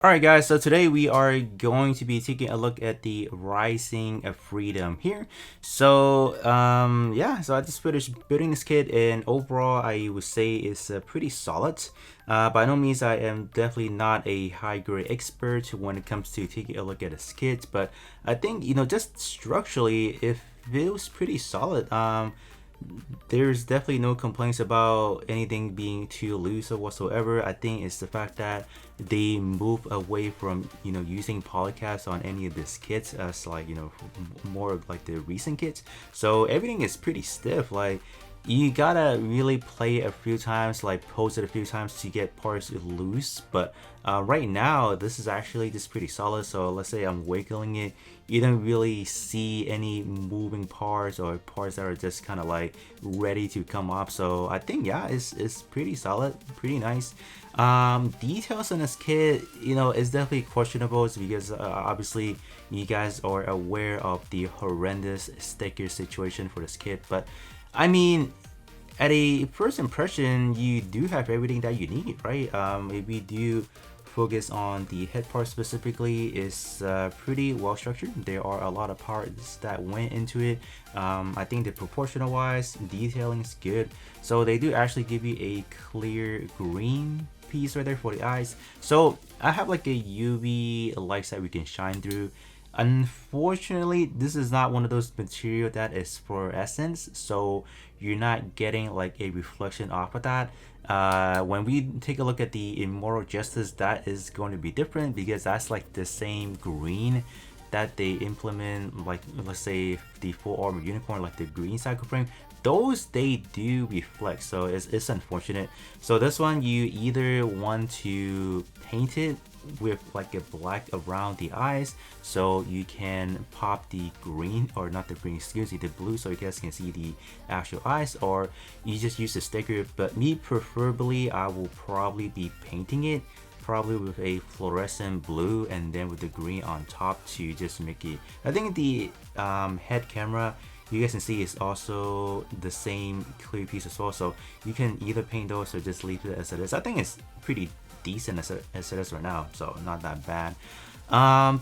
Alright guys, so today we are going to be taking a look at the Rising of Freedom here. So I just finished building this kit, and overall I would say it's pretty solid. By no means I am definitely not a high grade expert when it comes to taking a look at this kit, but I think, just structurally it feels pretty solid. There's definitely no complaints about anything being too loose or whatsoever. I think it's the fact that they move away from using polycasts on any of these kits as like more of like the recent kits. So everything is pretty stiff. Like you gotta really play a few times, like pose it a few times to get parts loose. But right now, this is actually just pretty solid. So let's say I'm wiggling it, you don't really see any moving parts or parts that are just kind of like ready to come up. So I think yeah, it's pretty solid, pretty nice. Details on this kit, is definitely questionable because obviously you guys are aware of the horrendous sticker situation for this kit, but I mean, at a first impression, you do have everything that you need, right? If we do focus on the head part specifically, it's pretty well structured. There are a lot of parts that went into it. I think the proportional wise, detailing is good. So they do actually give you a clear green piece right there for the eyes. So I have like a UV lights that we can shine through. Unfortunately, this is not one of those material that is fluorescence, so you're not getting like a reflection off of that. When we take a look at the Immortal Justice, that is going to be different because that's like the same green that they implement, like let's say the full armor unicorn, like the green cycle frame. Those they do reflect, so it's unfortunate. So this one you either want to paint it with like a black around the eyes so you can pop the green, or not the green, excuse me, the blue, so you guys can see the actual eyes, or you just use the sticker. But me preferably, I will probably be painting it probably with a fluorescent blue and then with the green on top to just make it. I think the head camera, you guys can see, is also the same clear piece as well, so you can either paint those or just leave it as it is. I think it's pretty decent as it is right now, so not that bad.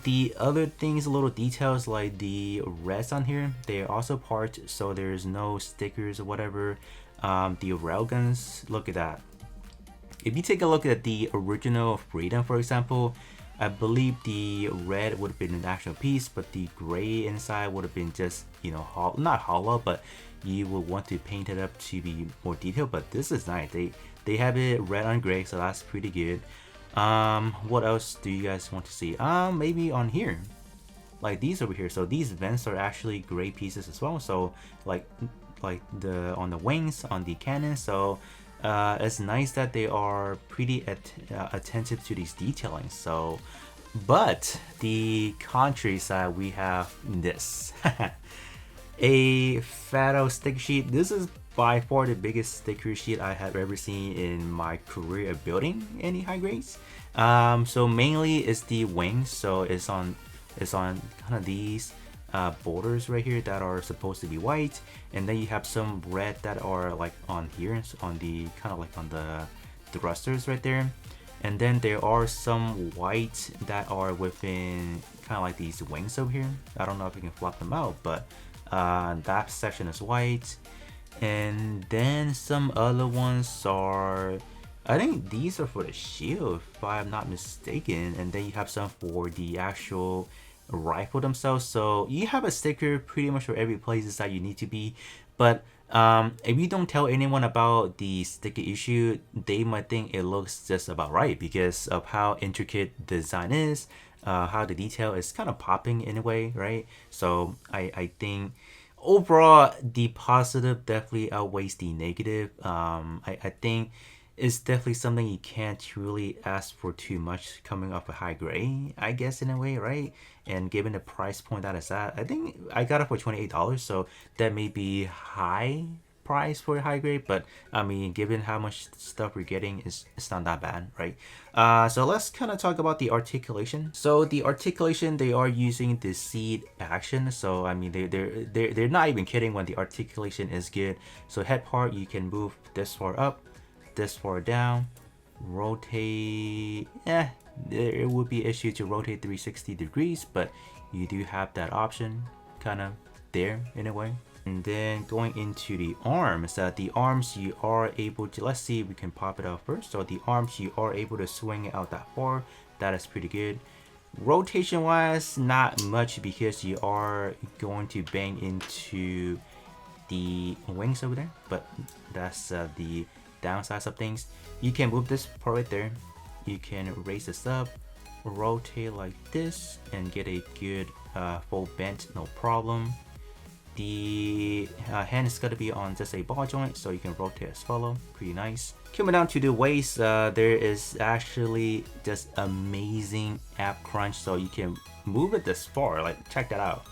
The other things, little details like the reds on here, they're also part, so there's no stickers or whatever. The railguns, look at that. If you take a look at the original Freedom, for example, I believe the red would have been an actual piece, but the gray inside would have been just, not hollow, but you would want to paint it up to be more detailed. But this is nice. They have it red on gray, so that's pretty good. What else do you guys want to see? Maybe on here, like these over here. So these vents are actually gray pieces as well. So like the on the wings, on the cannon. So it's nice that they are pretty attentive to these detailing. So, but the contrary side, we have this. A Fado sticker sheet. This is by far the biggest sticker sheet I have ever seen in my career of building any high grades. So mainly it's the wings. So it's on kind of these borders right here that are supposed to be white, and then you have some red that are like on here, on the kind of like on the thrusters right there, and then there are some white that are within kind of like these wings over here. I don't know if you can flop them out, but that section is white, and then some other ones are, I think these are for the shield if I'm not mistaken, and then you have some for the actual rifle themselves. So you have a sticker pretty much for every places that you need to be. But if you don't tell anyone about the sticker issue, they might think it looks just about right because of how intricate the design is, how the detail is kind of popping in a way, right? So I think overall the positive definitely outweighs the negative. I think it's definitely something you can't really ask for too much coming off a high grade, I guess, in a way, right? And given the price point that it's at, I think I got it for $28, so that may be high price for a high grade, but I mean, given how much stuff we're getting, it's not that bad, right? So let's kind of talk about the articulation. So the articulation, they are using the seed action. So I mean, they're not even kidding when the articulation is good. So head part, you can move this far up, this far down, rotate, There would be an issue to rotate 360 degrees, but you do have that option kind of there in a way. And then going into the arms, the arms you are able to, let's see if we can pop it out first. So the arms you are able to swing it out that far. That is pretty good. Rotation wise, not much because you are going to bang into the wings over there, but that's the downside of things. You can move this part right there. You can raise this up, rotate like this, and get a good full bend, no problem. The hand is going to be on just a ball joint, so you can rotate as follow. Pretty nice. Coming down to the waist, there is actually just amazing ab crunch, so you can move it this far. Like, check that out.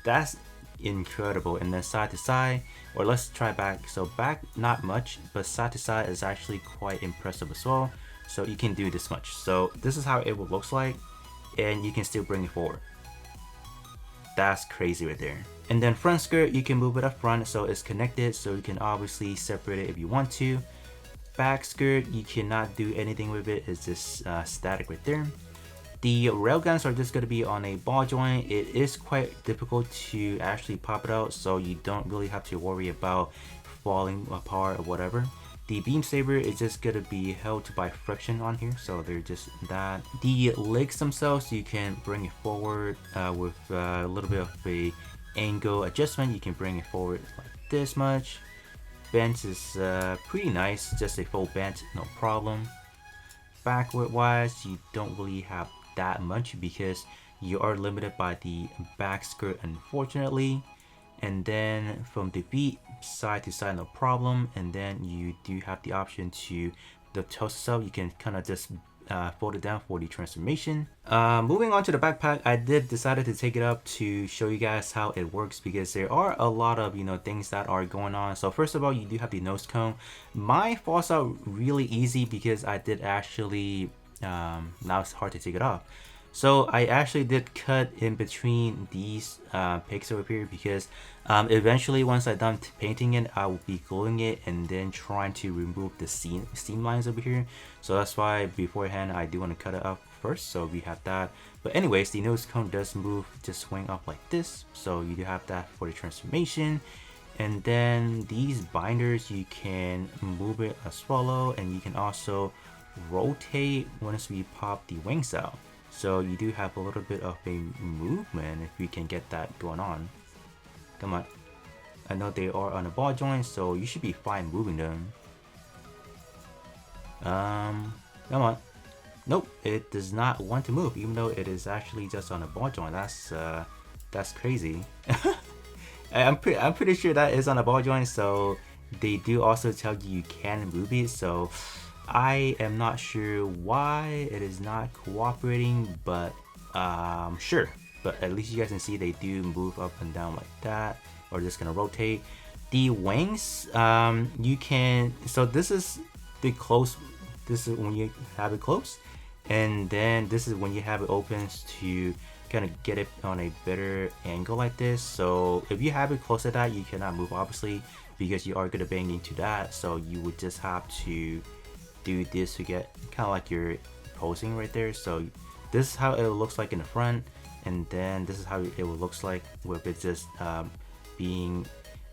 That's incredible. And then side to side, or let's try back. So back, not much, but side to side is actually quite impressive as well. So you can do this much. So this is how it would looks like, and you can still bring it forward. That's crazy right there. And then front skirt, you can move it up front so it's connected, so you can obviously separate it if you want to. Back skirt, you cannot do anything with it, it's just static right there. The railguns are just going to be on a ball joint. It is quite difficult to actually pop it out, so you don't really have to worry about falling apart or whatever. The beam saber is just going to be held by friction on here, so they're just that. The legs themselves, you can bring it forward with a little bit of a angle adjustment. You can bring it forward like this much. Bend is pretty nice, just a full bend, no problem. Backward wise, you don't really have that much because you are limited by the back skirt, unfortunately. And then from the feet, side to side, no problem. And then you do have the option to the toes itself. You can kind of just fold it down for the transformation. Moving on to the backpack, I did decided to take it up to show you guys how it works because there are a lot of things that are going on. So first of all, you do have the nose cone. Mine falls out really easy because I did actually now it's hard to take it off. So I actually did cut in between these pegs over here because eventually once I'm done painting it, I will be gluing it and then trying to remove the seam lines over here. So that's why beforehand I do want to cut it up first, so we have that. But anyways, the nose cone does move, just swing up like this, so you do have that for the transformation. And then these binders, you can move it as follow, and you can also rotate once we pop the wings out. So you do have a little bit of a movement if we can get that going on. Come on. I know they are on a ball joint, so you should be fine moving them. Come on. Nope, it does not want to move, even though it is actually just on a ball joint. That's crazy. I'm pretty sure that is on a ball joint, so they do also tell you you can move it. So I am not sure why it is not cooperating, but sure. But at least you guys can see they do move up and down like that, or just gonna rotate. The wings, you can, so this is the close, this is when you have it close, and then this is when you have it open to kind of get it on a better angle like this. So if you have it close to that, you cannot move obviously because you are gonna bang into that, so you would just have to do this to get kind of like you're posing right there. So this is how it looks like in the front, and then this is how it will looks like with it just being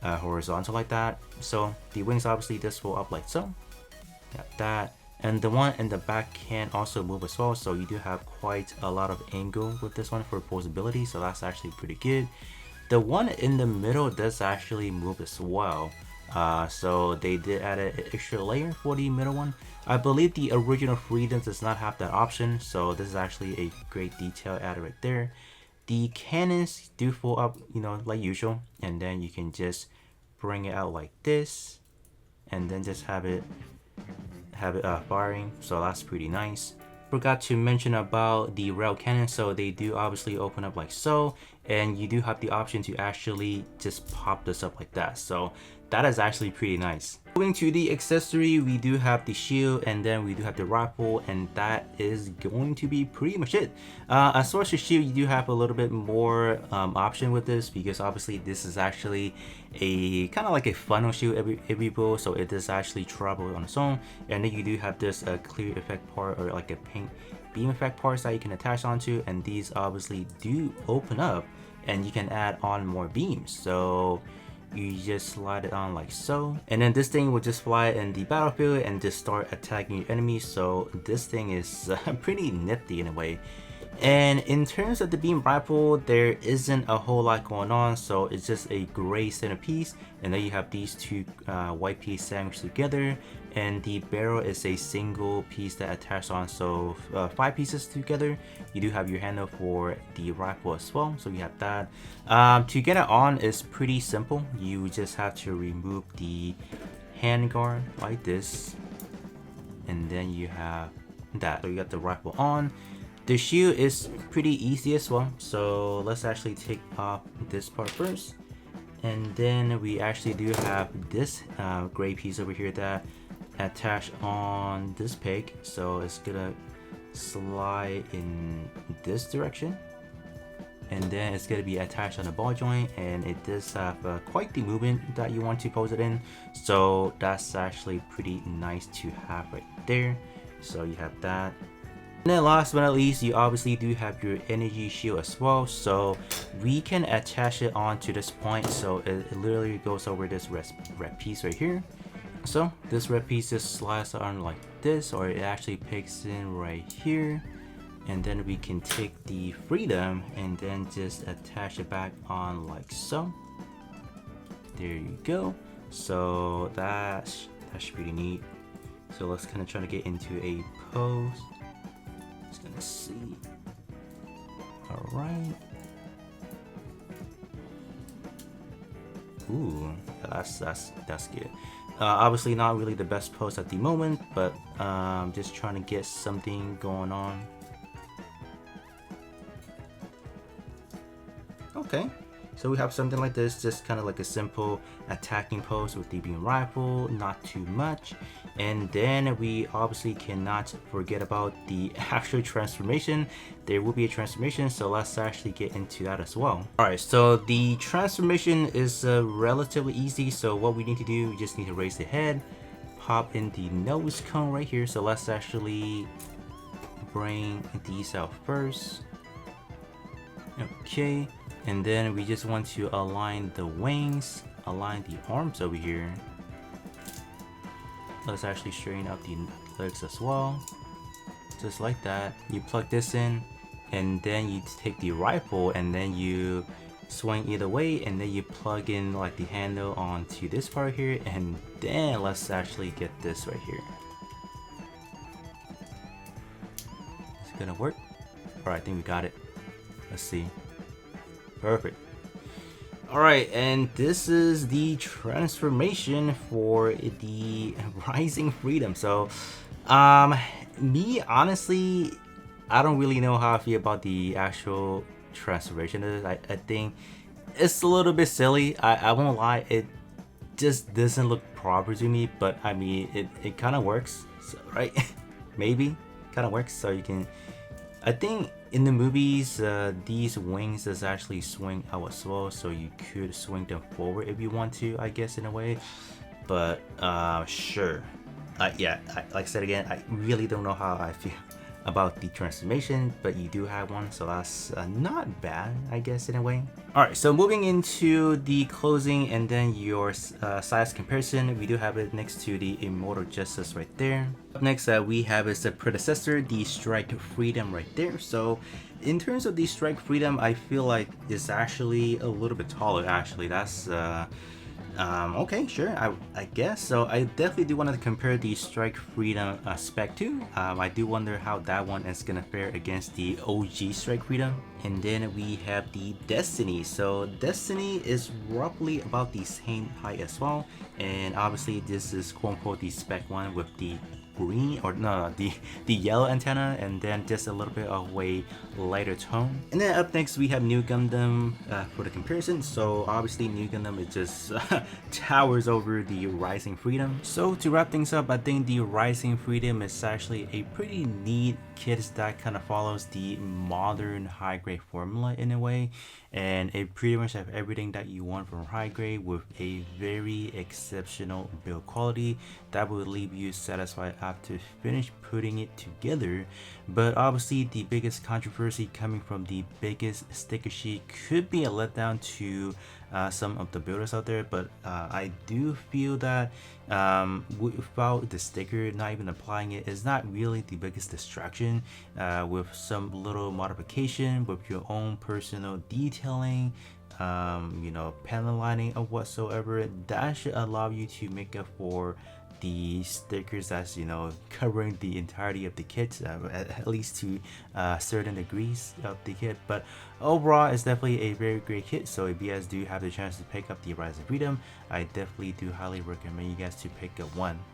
horizontal like that. So the wings obviously this will up like so. Got that. And the one in the back can also move as well, so you do have quite a lot of angle with this one for posability, so that's actually pretty good. The one in the middle does actually move as well, so they did add an extra layer for the middle one. I believe the original Freedom does not have that option, so this is actually a great detail added right there. The cannons do fold up, like usual, and then you can just bring it out like this, and then just have it firing, so that's pretty nice. Forgot to mention about the rail cannon, so they do obviously open up like so, and you do have the option to actually just pop this up like that, so that is actually pretty nice. Moving to the accessory, we do have the shield, and then we do have the rifle, and that is going to be pretty much it. As far as the shield, you do have a little bit more option with this, because obviously this is actually a kind of like a funnel shield every build, so it does actually travel on its own. And then you do have this clear effect part, or like a beam effect parts that you can attach onto, and these obviously do open up and you can add on more beams. So you just slide it on like so, and then this thing will just fly in the battlefield and just start attacking your enemies. So this thing is pretty nifty in a way. And in terms of the beam rifle, there isn't a whole lot going on, so it's just a gray centerpiece, and then you have these two white pieces sandwiched together, and the barrel is a single piece that attached on, so 5 pieces together. You do have your handle for the rifle as well, so you have that. To get it on is pretty simple. You just have to remove the handguard like this, and then you have that. So you got the rifle on. The shield is pretty easy as well, so let's actually take off this part first, and then we actually do have this gray piece over here that attached on this peg, so it's gonna slide in this direction, and then it's gonna be attached on the ball joint, and it does have quite the movement that you want to pose it in, so that's actually pretty nice to have right there. So you have that. And then last but not least, you obviously do have your energy shield as well, so we can attach it onto this point, so it literally goes over this red piece right here. So this red piece just slides on like this, or it actually picks in right here, and then we can take the freedom and then just attach it back on like so. There you go. So that's pretty neat. So let's kind of try to get into a pose. Gonna see. All right. Ooh, that's good. Obviously not really the best pose at the moment, but just trying to get something going on. Okay. So we have something like this, just kind of like a simple attacking pose with the beam rifle, not too much. And then we obviously cannot forget about the actual transformation. There will be a transformation, so let's actually get into that as well. Alright, so the transformation is relatively easy. So what we need to do, we just need to raise the head, pop in the nose cone right here. So let's actually bring these out first. Okay. And then we just want to align the wings, align the arms over here. Let's actually straighten up the legs as well. Just like that. You plug this in, and then you take the rifle, and then you swing either way, and then you plug in like the handle onto this part here, and then let's actually get this right here. Is it gonna work? Alright, I think we got it. Let's see. Perfect. Alright, and this is the transformation for the Rising Freedom. So, me honestly, I don't really know how I feel about the actual transformation of this. I think it's a little bit silly. I won't lie, it just doesn't look proper to me, but I mean, it kind of works, so, right? Maybe, kind of works, so you can, I think in the movies, these wings does actually swing out as well, so you could swing them forward if you want to, I guess, in a way. But sure. Yeah, like I said again, I really don't know how I feel about the transformation, but you do have one, so that's not bad, I guess, in a way. Alright, so moving into the closing and then your size comparison, we do have it next to the Immortal Justice right there. Up next, we have is the predecessor, the Strike Freedom right there. So in terms of the Strike Freedom, I feel like it's actually a little bit taller, actually. That's okay, sure, I guess. So I definitely do want to compare the Strike Freedom spec 2. I do wonder how that one is gonna fare against the OG Strike Freedom. And then we have the Destiny. So Destiny is roughly about the same height as well. And obviously this is quote unquote the spec 1 with the green, or no, the yellow antenna, and then just a little bit of a lighter tone. And then up next we have New Gundam for the comparison. So obviously New Gundam is just towers over the Rising Freedom. So to wrap things up, I think the Rising Freedom is actually a pretty neat kit that kind of follows the modern high grade formula in a way, and it pretty much have everything that you want from high grade with a very exceptional build quality that will leave you satisfied have to finish putting it together. But obviously the biggest controversy coming from the biggest sticker sheet could be a letdown to some of the builders out there, but I do feel that without the sticker, not even applying it is not really the biggest distraction. With some little modification, with your own personal detailing, panel lining or whatsoever, that should allow you to make up for the stickers that's covering the entirety of the kit, at least to certain degrees of the kit. But overall, it's definitely a very great kit. So if you guys do have the chance to pick up the Rise of Freedom, I definitely do highly recommend you guys to pick up one.